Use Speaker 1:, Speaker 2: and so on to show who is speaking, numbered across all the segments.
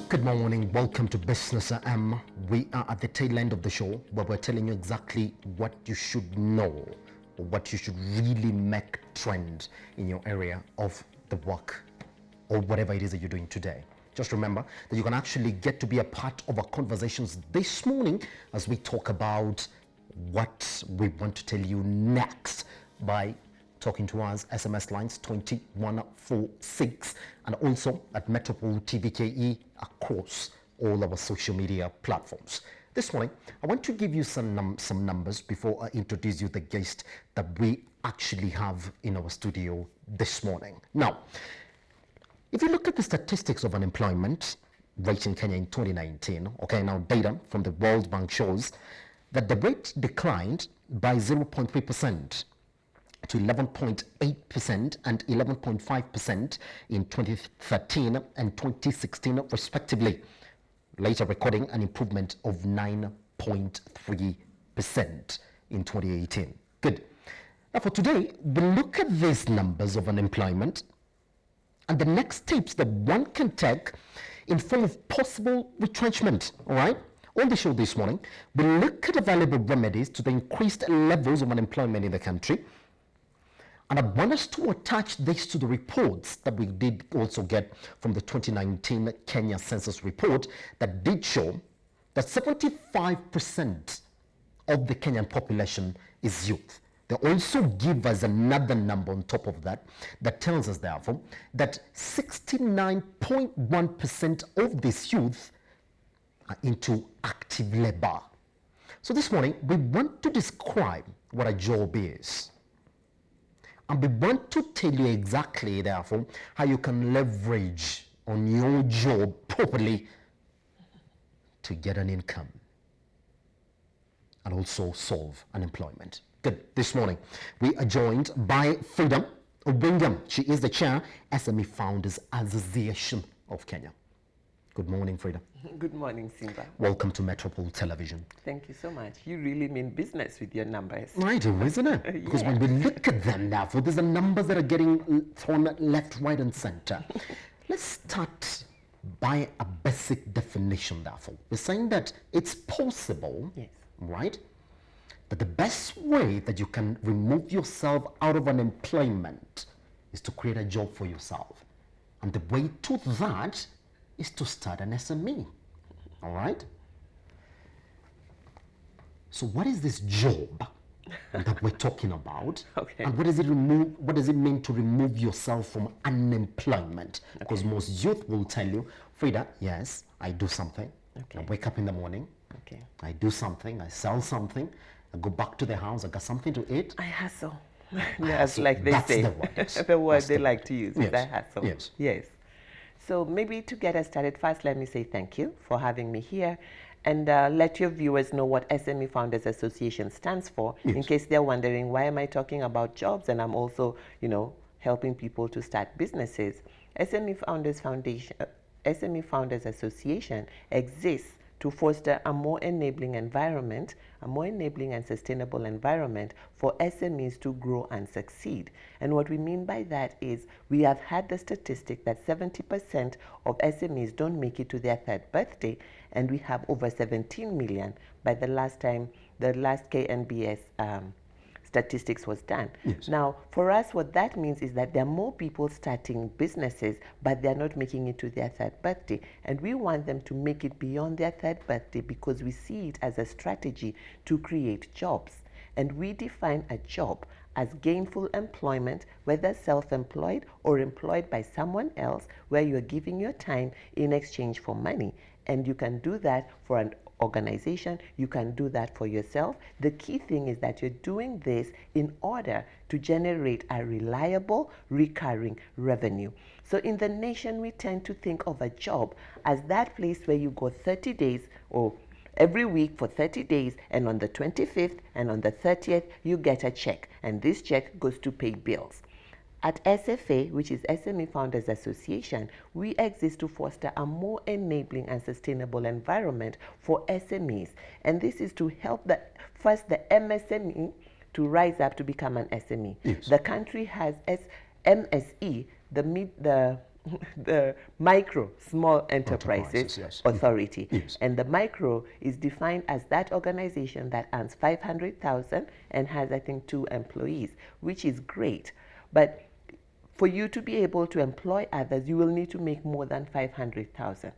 Speaker 1: Good morning, welcome to Business AM. We are at the tail end of the show where we're telling you exactly what you should know or what you should really make trend in your area of the work or whatever it is that you're doing today. Just remember that you can actually get to be a part of our conversations this morning as we talk about what we want to tell you next by talking to us. SMS lines 2146 and also at Metropole TVKE across all our social media platforms. This morning, I want to give you some numbers before I introduce you the guest that we actually have in our studio this morning. Now, if you look at the statistics of unemployment rate in Kenya in 2019, okay, now data from the World Bank shows that the rate declined by 0.3% to 11.8% and 11.5% in 2013 and 2016 respectively, later recording an improvement of 9.3% in 2018. Good. Now for today, we look at these numbers of unemployment and the next steps that one can take in form of possible retrenchment, all right? On the show this morning, we look at available remedies to the increased levels of unemployment in the country. And I want us to attach this to the reports that we did also get from the 2019 Kenya Census report that did show that 75% of the Kenyan population is youth. They also give us another number on top of that that tells us, therefore, that 69.1% of this youth are into active labor. So this morning, we want to describe what a job is. And we want to tell you exactly, therefore, how you can leverage on your job properly to get an income and also solve unemployment. Good. This morning, we are joined by Frida Owinga. She is the chair, SME Founders Association of Kenya. Good morning, Frida.
Speaker 2: Good morning, Simba.
Speaker 1: Welcome to Metropole Television.
Speaker 2: Thank you so much. You really mean business with your numbers.
Speaker 1: I do, isn't it? Because when we look at them now, there's the numbers that are getting thrown left, right, and center. Let's start by a basic definition, therefore. We're saying that it's possible,
Speaker 2: yes,
Speaker 1: right? But the best way that you can remove yourself out of unemployment is to create a job for yourself. And the way to that is to start an SME, all right? So what is this job that we're talking about?
Speaker 2: Okay.
Speaker 1: And what does it mean to remove yourself from unemployment? Because most youth will tell you, Frida, yes, I do something.
Speaker 2: Okay.
Speaker 1: I wake up in the morning.
Speaker 2: Okay.
Speaker 1: I do something, I sell something, I go back to the house, I got something to eat.
Speaker 2: I hustle. Yes, like they
Speaker 1: that's
Speaker 2: say.
Speaker 1: The word.
Speaker 2: The word
Speaker 1: That's
Speaker 2: they
Speaker 1: the
Speaker 2: like to use is I hustle.
Speaker 1: Yes.
Speaker 2: Yes. So maybe to get us started, first let me say thank you for having me here and let your viewers know what SME Founders Association stands for, in case they're wondering, why am I talking about jobs and I'm also, helping people to start businesses. SME Founders Association exists to foster a more enabling environment, a more enabling and sustainable environment for SMEs to grow and succeed. And what we mean by that is we have had the statistic that 70% of SMEs don't make it to their third birthday, and we have over 17 million by the last KNBS statistics was done.
Speaker 1: Yes.
Speaker 2: Now, for us, what that means is that there are more people starting businesses, but they're not making it to their third birthday. And we want them to make it beyond their third birthday because we see it as a strategy to create jobs. And we define a job as gainful employment, whether self-employed or employed by someone else, where you're giving your time in exchange for money. And you can do that for an organization, you can do that for yourself. The key thing is that you're doing this in order to generate a reliable, recurring revenue. So in the nation, we tend to think of a job as that place where you go 30 days or every week for 30 days, and on the 25th and on the 30th, you get a check, and this check goes to pay bills. At SFA, which is SME Founders Association, we exist to foster a more enabling and sustainable environment for SMEs. And this is to help the MSME to rise up to become an SME.
Speaker 1: Yes.
Speaker 2: The country has MSE, the the micro, small enterprises
Speaker 1: yes.
Speaker 2: authority.
Speaker 1: Yes.
Speaker 2: And the micro is defined as that organization that earns 500,000 and has, I think, 2 employees, which is great. But for you to be able to employ others, you will need to make more than 500,000.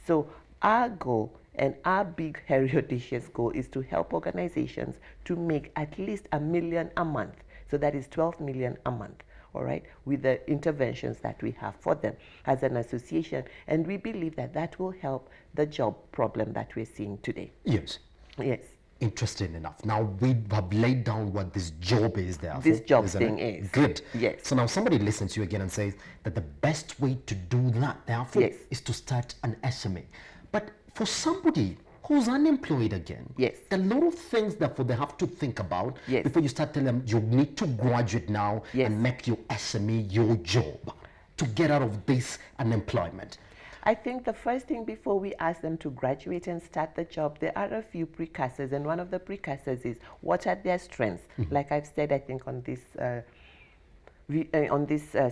Speaker 2: So our goal, and our big, hairy, audacious goal, is to help organizations to make at least $1 million a month. So that is 12 million a month, all right, with the interventions that we have for them as an association. And we believe that that will help the job problem that we're seeing today.
Speaker 1: Yes.
Speaker 2: Yes.
Speaker 1: Interesting enough. Now we have laid down what this job is there.
Speaker 2: This job thing is.
Speaker 1: Good.
Speaker 2: Yes.
Speaker 1: So now somebody listens to you again and says that the best way to do that, therefore,
Speaker 2: Yes.
Speaker 1: is to start an SME. But for somebody who's unemployed again,
Speaker 2: yes,
Speaker 1: there are a lot of things that they have to think about
Speaker 2: yes.
Speaker 1: before you start telling them you need to graduate now
Speaker 2: yes.
Speaker 1: and make your SME your job to get out of this unemployment.
Speaker 2: I think the first thing before we ask them to graduate and start the job, there are a few precursors, and one of the precursors is what are their strengths? Mm-hmm. Like I've said, I think on this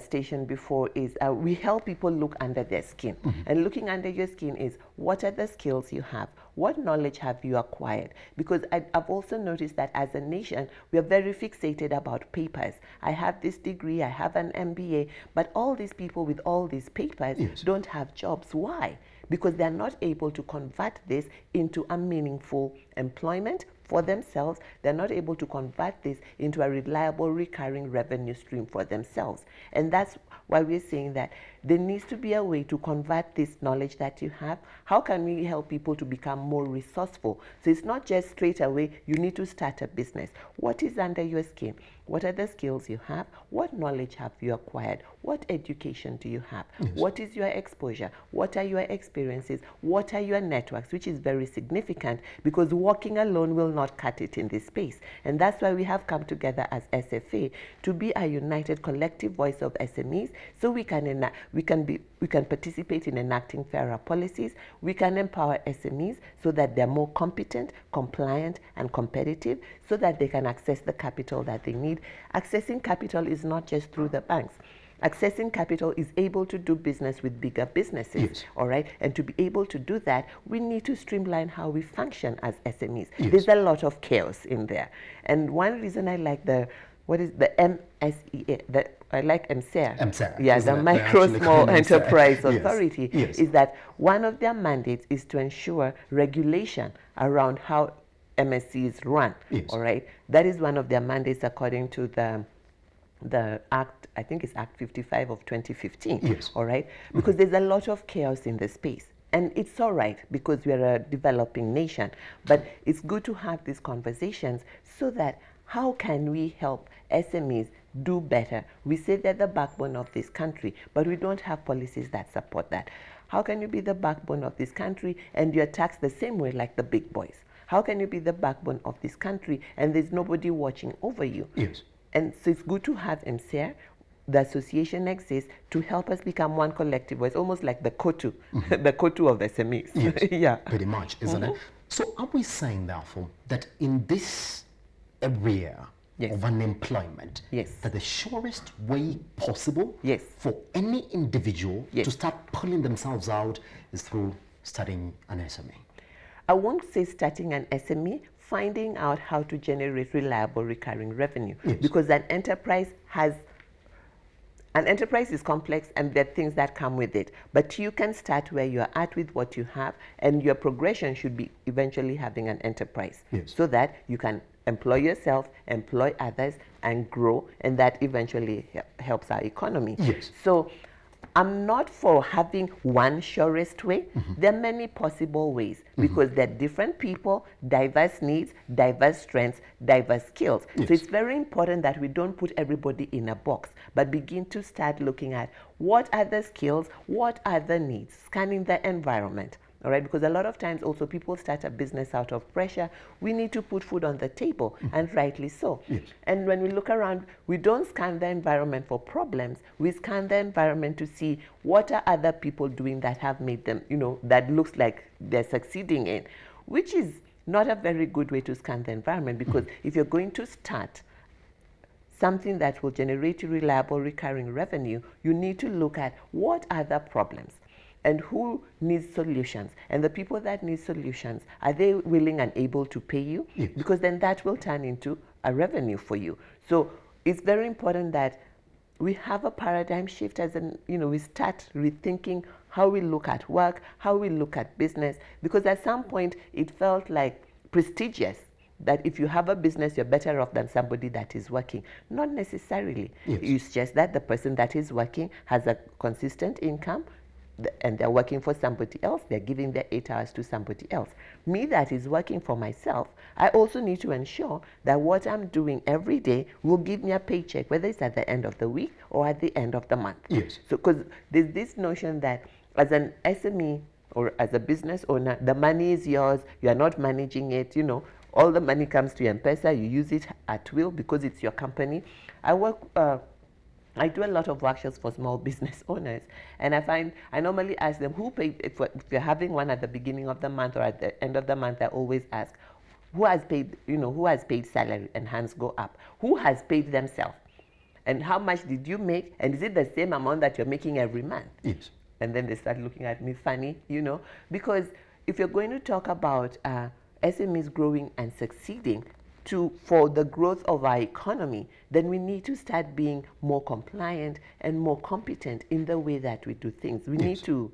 Speaker 2: station before, is we help people look under their skin. Mm-hmm. And looking under your skin is what are the skills you have? What knowledge have you acquired? Because I've also noticed that as a nation, we are very fixated about papers. I have this degree, I have an MBA, but all these people with all these papers yes. don't have jobs. Why? Because they're not able to convert this into a meaningful employment for themselves. They're not able to convert this into a reliable recurring revenue stream for themselves. And that's why we're saying that there needs to be a way to convert this knowledge that you have. How can we help people to become more resourceful? So it's not just straight away, you need to start a business. What is under your skin? What are the skills you have? What knowledge have you acquired? What education do you have? Yes. What is your exposure? What are your experiences? What are your networks? Which is very significant, because walking alone will not cut it in this space. And that's why we have come together as SFA to be a united collective voice of SMEs, so we can participate in enacting fairer policies. We can empower SMEs so that they're more competent, compliant, and competitive, so that they can access the capital that they need. Accessing capital is not just through the banks. Accessing capital is able to do business with bigger businesses, yes. all right? And to be able to do that, we need to streamline how we function as SMEs. Yes. There's a lot of chaos in there. And one reason I like the MSEA, I like MSEA.
Speaker 1: MSEA.
Speaker 2: Yeah, the Micro Small Enterprise
Speaker 1: yes.
Speaker 2: Authority,
Speaker 1: yes.
Speaker 2: is that one of their mandates is to ensure regulation around how MSCs run, yes. all right? That is one of their mandates according to the Act, I think it's Act 55 of 2015,
Speaker 1: yes.
Speaker 2: all right? Because there's a lot of chaos in the space. And it's all right, because we're a developing nation, but it's good to have these conversations so that how can we help SMEs do better? We say they're the backbone of this country, but we don't have policies that support that. How can you be the backbone of this country and you're taxed the same way like the big boys? How can you be the backbone of this country and there's nobody watching over you?
Speaker 1: Yes.
Speaker 2: And so it's good to have MCR. The association exists to help us become one collective voice, almost like the KOTU, mm-hmm. the KOTU of the SMEs.
Speaker 1: Yes,
Speaker 2: yeah.
Speaker 1: Pretty much, isn't it? So are we saying, therefore, that in this area
Speaker 2: yes.
Speaker 1: of unemployment,
Speaker 2: yes.
Speaker 1: that the surest way possible
Speaker 2: yes.
Speaker 1: for any individual
Speaker 2: yes.
Speaker 1: to start pulling themselves out is through starting an SME?
Speaker 2: I won't say starting an SME, finding out how to generate reliable recurring revenue.
Speaker 1: Yes.
Speaker 2: Because an enterprise is complex and there are things that come with it. But you can start where you're at with what you have, and your progression should be eventually having an enterprise.
Speaker 1: Yes.
Speaker 2: So that you can employ yourself, employ others, and grow, and that eventually helps our economy.
Speaker 1: Yes.
Speaker 2: So I'm not for having one surest way. Mm-hmm. There are many possible ways, because mm-hmm. there are different people, diverse needs, diverse strengths, diverse skills.
Speaker 1: Yes.
Speaker 2: So it's very important that we don't put everybody in a box, but begin to start looking at what are the skills, what are the needs, scanning the environment. All right, because a lot of times also people start a business out of pressure. We need to put food on the table, mm-hmm. and rightly so.
Speaker 1: Yes.
Speaker 2: And when we look around, we don't scan the environment for problems. We scan the environment to see what are other people doing that have made them, that looks like they're succeeding in, which is not a very good way to scan the environment, because mm-hmm. if you're going to start something that will generate you reliable recurring revenue, you need to look at what are the problems and who needs solutions. And the people that need solutions, are they willing and able to pay you?
Speaker 1: Yes.
Speaker 2: Because then that will turn into a revenue for you. So it's very important that we have a paradigm shift as we start rethinking how we look at work, how we look at business, because at some point it felt like prestigious that if you have a business, you're better off than somebody that is working. Not necessarily.
Speaker 1: Yes.
Speaker 2: It's just that the person that is working has a consistent income, and they're working for somebody else, they're giving their 8 hours to somebody else. Me that is working for myself, I also need to ensure that what I'm doing every day will give me a paycheck, whether it's at the end of the week or at the end of the month.
Speaker 1: Yes.
Speaker 2: So, because there's this notion that as an SME or as a business owner, the money is yours, you are not managing it, all the money comes to M-Pesa, you use it at will because it's your company. I do a lot of workshops for small business owners, and I normally ask them who paid, if you're having one at the beginning of the month or at the end of the month, I always ask, who has paid salary, and hands go up. Who has paid themselves? And how much did you make? And is it the same amount that you're making every month?
Speaker 1: Yes.
Speaker 2: And then they start looking at me funny, because if you're going to talk about SMEs growing and succeeding, for the growth of our economy, then we need to start being more compliant and more competent in the way that we do things. We need to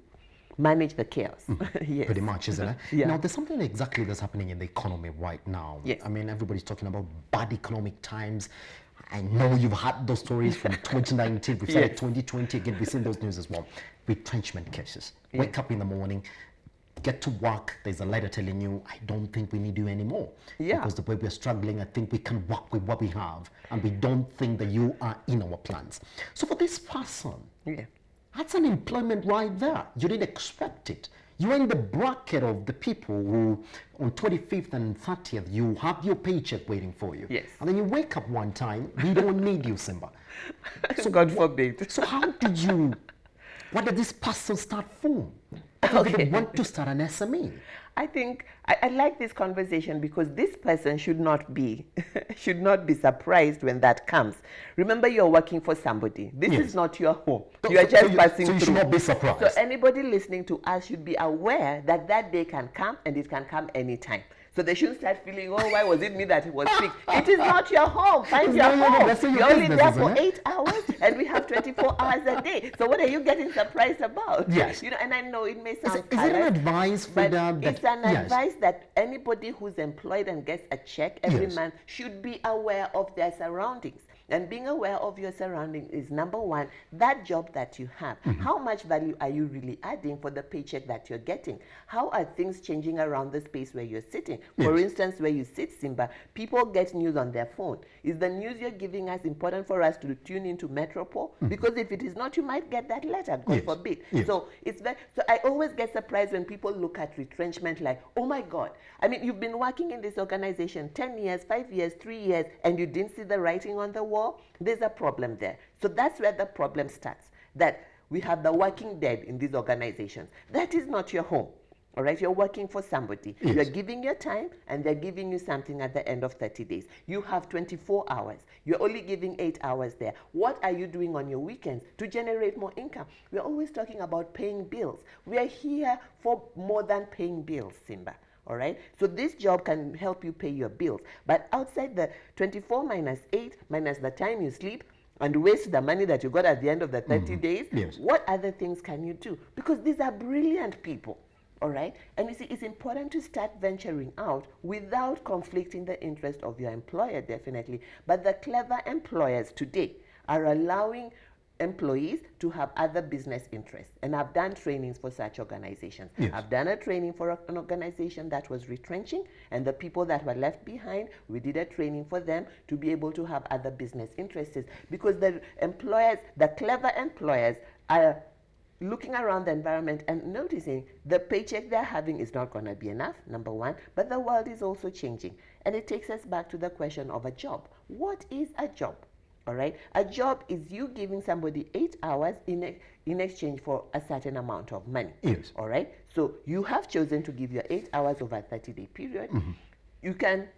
Speaker 2: manage the chaos. Yes.
Speaker 1: Pretty much, isn't it?
Speaker 2: Yeah.
Speaker 1: Now, there's something exactly that's happening in the economy right now.
Speaker 2: Yes.
Speaker 1: I mean, everybody's talking about bad economic times. I know you've had those stories from 2019. We've started 2020 again. We've seen those news as well. Retrenchment cases. Wake up in the morning, get to work, there's a letter telling you, I don't think we need you anymore.
Speaker 2: Yeah.
Speaker 1: Because the way we're struggling, I think we can work with what we have, and we don't think that you are in our plans. So for this person, that's an employment right there. You didn't expect it. You're in the bracket of the people who, on 25th and 30th, you have your paycheck waiting for you.
Speaker 2: Yes.
Speaker 1: And then you wake up one time, we don't need you, Simba.
Speaker 2: So God forbid.
Speaker 1: So what did this person start from? They want to start an SME.
Speaker 2: I think I like this conversation because this person should not be surprised when that comes. Remember, you're working for somebody. This is not your home. You are just passing through.
Speaker 1: So you should not be surprised.
Speaker 2: So anybody listening to us should be aware that that day can come, and it can come anytime. So they shouldn't start feeling, oh, why was it me that was sick? It is not your home. Find your home. You're only there for 8 hours, and we have 24 hours a day. So what are you getting surprised about?
Speaker 1: Yes.
Speaker 2: And I know it may sound
Speaker 1: Is it an advice, Frida?
Speaker 2: It's an advice that anybody who's employed and gets a check every month should be aware of their surroundings. And being aware of your surroundings is number one, that job that you have. How much value are you really adding for the paycheck that you're getting? How are things changing around the space where you're sitting? For instance, where you sit, Simba, people get news on their phone. Is the news you're giving us important for us to tune into Metropole? Because if it is not, you might get that letter, God forbid. So so I always get surprised when people look at retrenchment like, oh my God. I mean, you've been working in this organization 10 years, 5 years, 3 years, and you didn't see the writing on the wall. There's a problem there. So that's where the problem starts, that we have the working dead in these organizations. That is not your home. All right, you're working for somebody. You're giving your time, and they're giving you something at the end of 30 days. You have 24 hours. You're only giving 8 hours there. What are you doing on your weekends to generate more income? We're always talking about paying bills. We are here for more than paying bills, Simba. All right, so this job can help you pay your bills, but outside the 24 minus 8 minus the time you sleep and waste the money that you got at the end of the 30 days, what other things can you do? Because these are brilliant people. All right, and you see, it's important to start venturing out without conflicting the interest of your employer, definitely. But the clever employers today are allowing employees to have other business interests, and I've done trainings for such organizations. I've done a training for an organization that was retrenching, and the people that were left behind, we did a training for them to be able to have other business interests, because the employers, the clever employers, are looking around the environment and noticing the paycheck they're having is not going to be enough, number one, but the world is also changing. And it takes us back to the question of a job. What is a job? All right, a job is you giving somebody 8 hours in exchange for a certain amount of money. All right, so you have chosen to give your 8 hours over a 30-day period. You can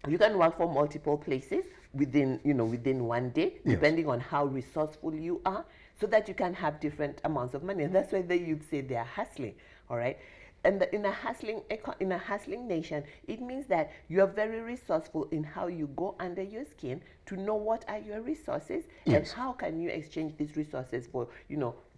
Speaker 2: You can work for multiple places within, within one day, depending on how resourceful you are, so that you can have different amounts of money. And that's why the youth say they are hustling, all right? And in a hustling nation, it means that you are very resourceful in how you go under your skin to know what are your resources and how can you exchange these resources for,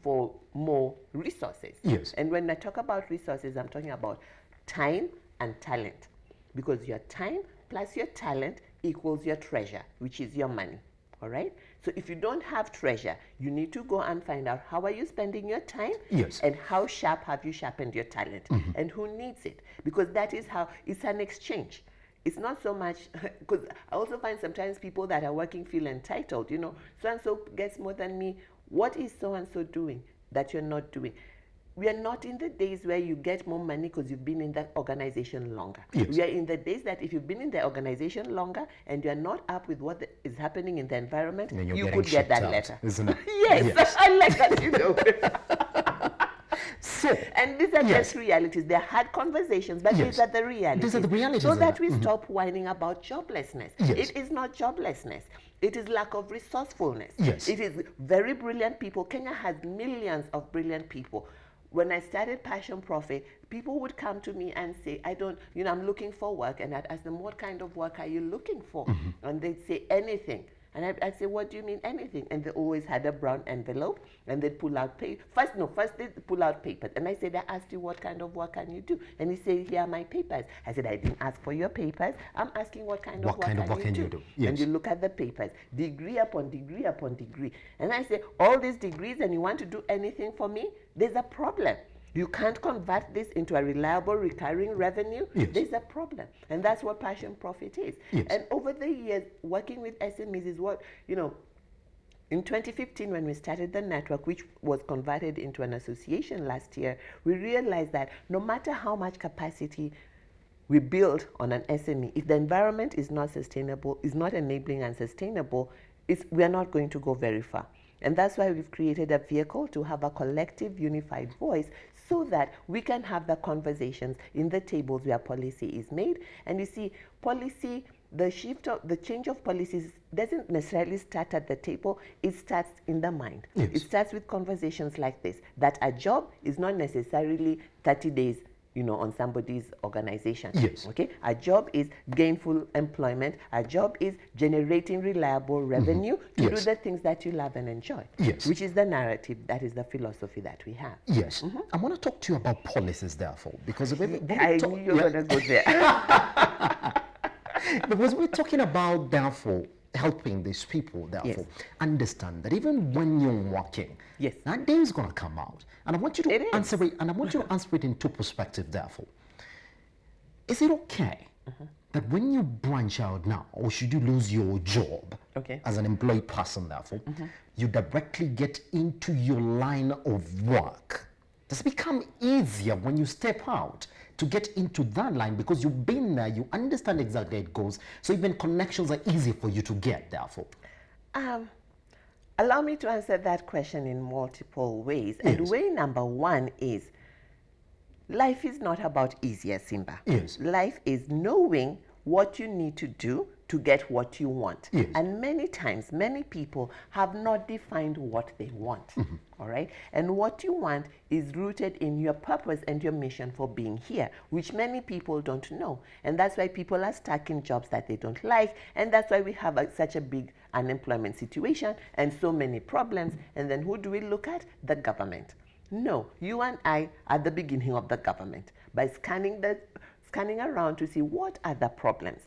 Speaker 2: for more resources.
Speaker 1: Yes.
Speaker 2: And when I talk about resources, I'm talking about time and talent, because your time plus your talent equals your treasure, which is your money. All right. So if you don't have treasure, you need to go and find out how are you spending your time, and how sharp have you sharpened your talent, and who needs it, because that is how it's an exchange. It's not so much, because I also find sometimes people that are working feel entitled. So and so gets more than me. What is so and so doing that you're not doing? We are not in the days where you get more money because you've been in that organization longer. We are in the days that if you've been in the organization longer and you're not up with what is happening in the environment, you could get that letter.
Speaker 1: Isn't it?
Speaker 2: Yes. I like that, So, and these are just realities. They're hard conversations, but these are the realities.
Speaker 1: These are the realities.
Speaker 2: So that we stop whining about joblessness. It is not joblessness. It is lack of resourcefulness. It is very brilliant people. Kenya has millions of brilliant people. When I started Passion Profit, people would come to me and say, I'm looking for work. And I'd ask them, what kind of work are you looking for? And they'd say, anything. And I'd say, what do you mean anything? And they always had a brown envelope, and they'd pull out paper. First they'd pull out papers. And I said, I asked you, what kind of work can you do? And he said, here are my papers. I said, I didn't ask for your papers. I'm asking what kind of work can you do? And you look at the papers, degree upon degree upon degree. And I say, all these degrees, and you want to do anything for me? There's a problem. You can't convert this into a reliable recurring revenue. There's a problem. And that's what Passion Profit is. And over the years, working with SMEs is what, in 2015, when we started the network, which was converted into an association last year, we realized that no matter how much capacity we build on an SME, if the environment is not sustainable, is not enabling and sustainable, we are not going to go very far. And that's why we've created a vehicle to have a collective unified voice so that we can have the conversations in the tables where policy is made. And you see, policy, the change of policies doesn't necessarily start at the table, it starts in the mind. It starts with conversations like this, that a job is not necessarily 30 days on somebody's organization. Okay? Our job is gainful employment. Our job is generating reliable revenue to do the things that you love and enjoy. Which is the narrative, that is the philosophy that we have.
Speaker 1: I want to talk to you about policies, therefore, because
Speaker 2: I knew you were going to go there.
Speaker 1: Because we're talking about, therefore, helping these people, therefore, understand that even when you're working, that day is going to come out. And I want you to answer it, and I want you to answer it in two perspectives, therefore. Is it okay that when you branch out now, or should you lose your job as an employed person, therefore, you directly get into your line of work? Does it become easier when you step out to get into that line because you've been there, you understand exactly how it goes, so even connections are easy for you to get, therefore?
Speaker 2: Allow me to answer that question in multiple ways. And way number one is, life is not about easier, Simba. Life is knowing what you need to do to get what you want. And many times, many people have not defined what they want. All right? And what you want is rooted in your purpose and your mission for being here, which many people don't know. And that's why people are stuck in jobs that they don't like. And that's why we have such a big unemployment situation and so many problems. And then who do we look at? The government. No, you and I are the beginning of the government by scanning around to see what are the problems.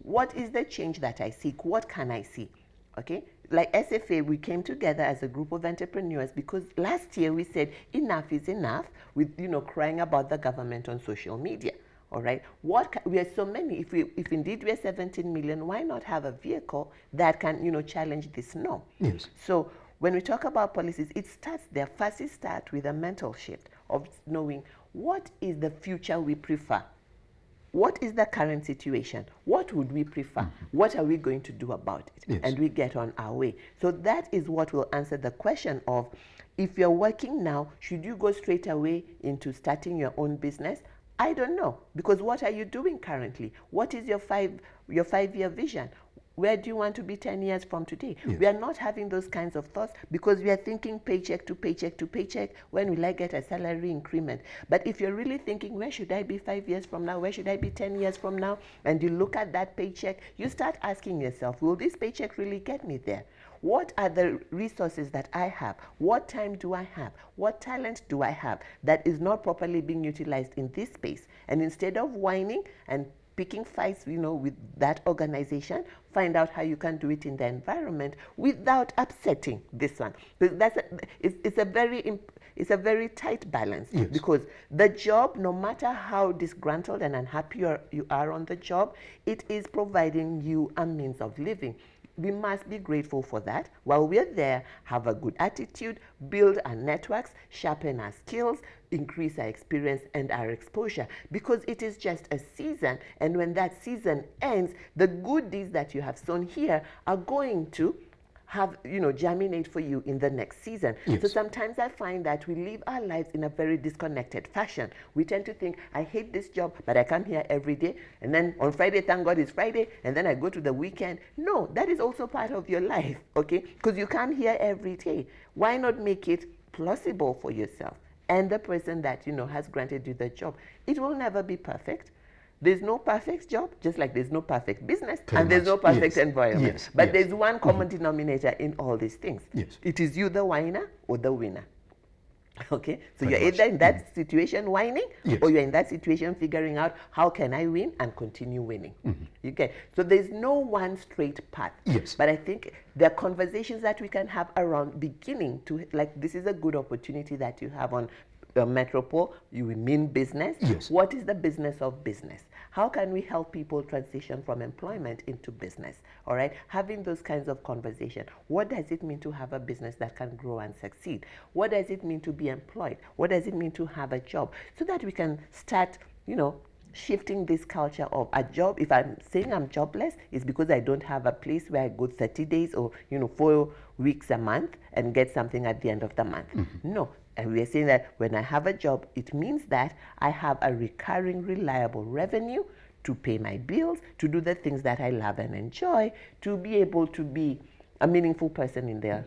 Speaker 2: What is the change that I seek? What can I see? Okay? Like SFA, we came together as a group of entrepreneurs because last year we said enough is enough with, crying about the government on social media. All right? We are so many. If indeed we are 17 million, why not have a vehicle that can, challenge this norm? So when we talk about policies, it starts there. First, it starts with a mental shift of knowing what is the future we prefer. What is the current situation? What would we prefer? What are we going to do about it? And we get on our way. So that is what will answer the question of, if you're working now, should you go straight away into starting your own business? I don't know, because what are you doing currently? What is your 5-year vision? Where do you want to be 10 years from today?
Speaker 1: Yes.
Speaker 2: We are not having those kinds of thoughts because we are thinking paycheck to paycheck to paycheck. When will I get a salary increment? But if you're really thinking, where should I be 5 years from now? Where should I be 10 years from now? And you look at that paycheck, you start asking yourself, will this paycheck really get me there? What are the resources that I have? What time do I have? What talent do I have that is not properly being utilized in this space? And instead of whining and picking fights, with that organization, find out how you can do it in the environment without upsetting this one. Because it's a very tight balance.
Speaker 1: Yes.
Speaker 2: Because the job, no matter how disgruntled and unhappy you are on the job, it is providing you a means of living. We must be grateful for that. While we're there, have a good attitude, build our networks, sharpen our skills, increase our experience and our exposure, because it is just a season. And when that season ends, the good deeds that you have sown here are going to have, germinate for you in the next season.
Speaker 1: Yes.
Speaker 2: So sometimes I find that we live our lives in a very disconnected fashion. We tend to think, I hate this job, but I come here every day. And then on Friday, thank God it's Friday. And then I go to the weekend. No, that is also part of your life, okay? Because you come here every day. Why not make it plausible for yourself and the person that, has granted you the job? It will never be perfect. There's no perfect job, just like there's no perfect business, and there's no perfect environment.
Speaker 1: Yes.
Speaker 2: But there's one common denominator in all these things.
Speaker 1: Yes.
Speaker 2: It is you, the whiner, or the winner. Okay? So
Speaker 1: Pretty
Speaker 2: you're
Speaker 1: much.
Speaker 2: either in that situation whining,
Speaker 1: Yes.
Speaker 2: or you're in that situation figuring out how can I win and continue winning. Okay? So there's no one straight path.
Speaker 1: Yes.
Speaker 2: But I think there are conversations that we can have around beginning to, like, this is a good opportunity that you have on Metropole. You mean business.
Speaker 1: Yes.
Speaker 2: What is the business of business? How can we help people transition from employment into business? All right, having those kinds of conversation. What does it mean to have a business that can grow and succeed? What does it mean to be employed? What does it mean to have a job? So that we can start, shifting this culture of a job. If I'm saying I'm jobless, it's because I don't have a place where I go 30 days or 4 weeks a month and get something at the end of the month. No. And we are saying that when I have a job, it means that I have a recurring, reliable revenue to pay my bills, to do the things that I love and enjoy, to be able to be a meaningful person in their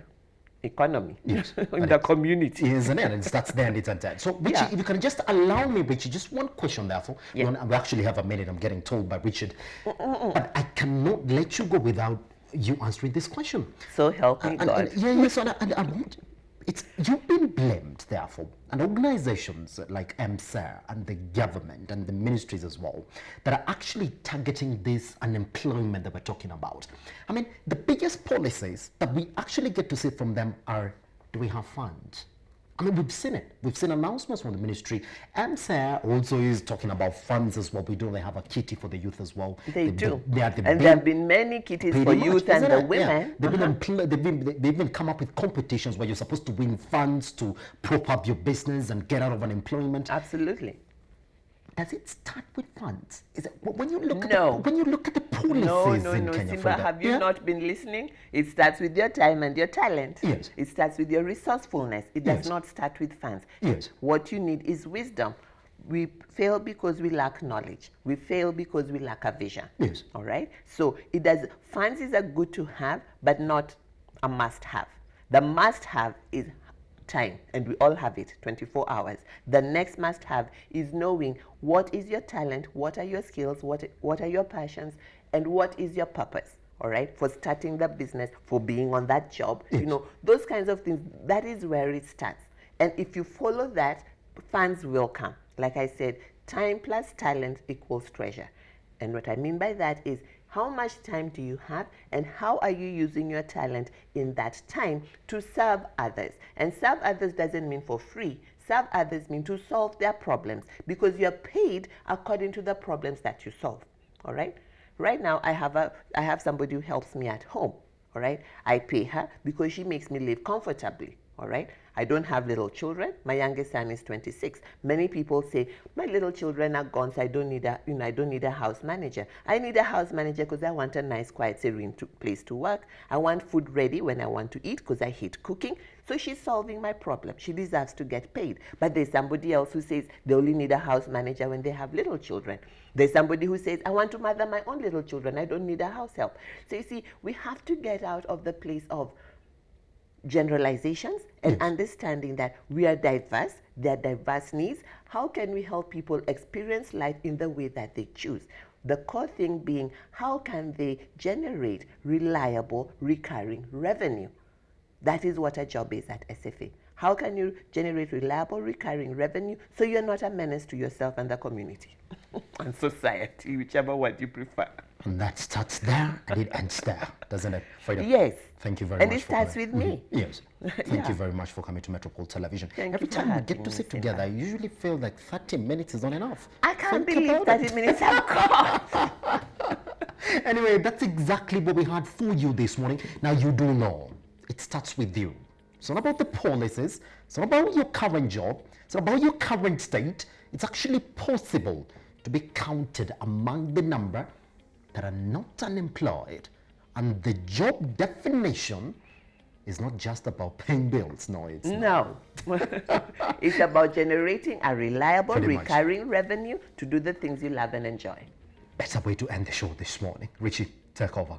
Speaker 2: economy,
Speaker 1: Yes.
Speaker 2: in the community.
Speaker 1: Isn't it? It starts there and it's at that. So, Richie,
Speaker 2: Yeah.
Speaker 1: if you can just allow me, Richie, just one question, therefore.
Speaker 2: Yeah.
Speaker 1: We actually have a minute, I'm getting told by Richard. But I cannot let you go without you answering this question.
Speaker 2: So help me God.
Speaker 1: Yes, and I want, you've been blamed, therefore, and organizations like MSER and the government and the ministries as well that are actually targeting this unemployment that we're talking about. I mean, the biggest policies that we actually get to see from them are, do we have funds? I mean, we've seen it. We've seen announcements from the ministry. MSER also is talking about funds as well. We do. They have a kitty for the youth as well.
Speaker 2: They do.
Speaker 1: They are the
Speaker 2: And there have been many kitties for
Speaker 1: Pretty much,
Speaker 2: youth and
Speaker 1: isn't
Speaker 2: the
Speaker 1: it?
Speaker 2: women.
Speaker 1: Yeah. They've even come up with competitions where you're supposed to win funds to prop up your business and get out of unemployment.
Speaker 2: Absolutely.
Speaker 1: Does it start with funds? Is it when you look
Speaker 2: No.
Speaker 1: at the policies
Speaker 2: No,
Speaker 1: in Kenya?
Speaker 2: Simba,
Speaker 1: Frida?
Speaker 2: have you
Speaker 1: Yeah?
Speaker 2: not been listening? It starts with your time and your talent.
Speaker 1: Yes.
Speaker 2: It starts with your resourcefulness. It does
Speaker 1: Yes.
Speaker 2: not start with funds.
Speaker 1: Yes.
Speaker 2: What you need is wisdom. We fail because we lack knowledge. We fail because we lack a vision.
Speaker 1: Yes.
Speaker 2: All right? So funds is a good to have, but not a must have. The must have is time, and we all have it 24 hours. The next must have is knowing what is your talent, what are your skills, what are your passions, and what is your purpose. All right, for starting the business, for being on that job,
Speaker 1: Yes.
Speaker 2: those kinds of things. That is where it starts. And if you follow that, funds will come. Like I said, time plus talent equals treasure. And what I mean by that is, how much time do you have, and how are you using your talent in that time to serve others? And serve others doesn't mean for free. Serve others mean to solve their problems, because you're paid according to the problems that you solve. All right? Right now, I have somebody who helps me at home. All right? I pay her because she makes me live comfortably. all right? I don't have little children. My youngest son is 26. Many people say, my little children are gone, so I don't need a house manager. I need a house manager because I want a nice, quiet, serene place to work. I want food ready when I want to eat because I hate cooking. So she's solving my problem. She deserves to get paid. But there's somebody else who says they only need a house manager when they have little children. There's somebody who says, I want to mother my own little children. I don't need a house help. So you see, we have to get out of the place of generalizations and understanding that we are diverse, there are diverse needs. How can we help people experience life in the way that they choose? The core thing being, how can they generate reliable, recurring revenue? That is what a job is at SFA. How can you generate reliable, recurring revenue so you're not a menace to yourself and the community and society, whichever one you prefer?
Speaker 1: And that starts there and it ends there, doesn't it, Frida?
Speaker 2: Yes.
Speaker 1: Thank you very much.
Speaker 2: And it starts with me.
Speaker 1: Yes. Thank you very much for coming to Metropole Television. Every time we get to sit together, I usually feel like 30 minutes is not enough.
Speaker 2: I can't believe 30 minutes have gone.
Speaker 1: Anyway, that's exactly what we had for you this morning. Now, you do know, it starts with you. It's not about the policies. It's not about your current job. It's not about your current state. It's actually possible to be counted among the number that are not unemployed. And the job definition is not just about paying bills. No, it's not.
Speaker 2: No. It's about generating a reliable,
Speaker 1: Pretty much.
Speaker 2: recurring revenue to do the things you love and enjoy.
Speaker 1: Better way to end the show this morning. Richie, take over.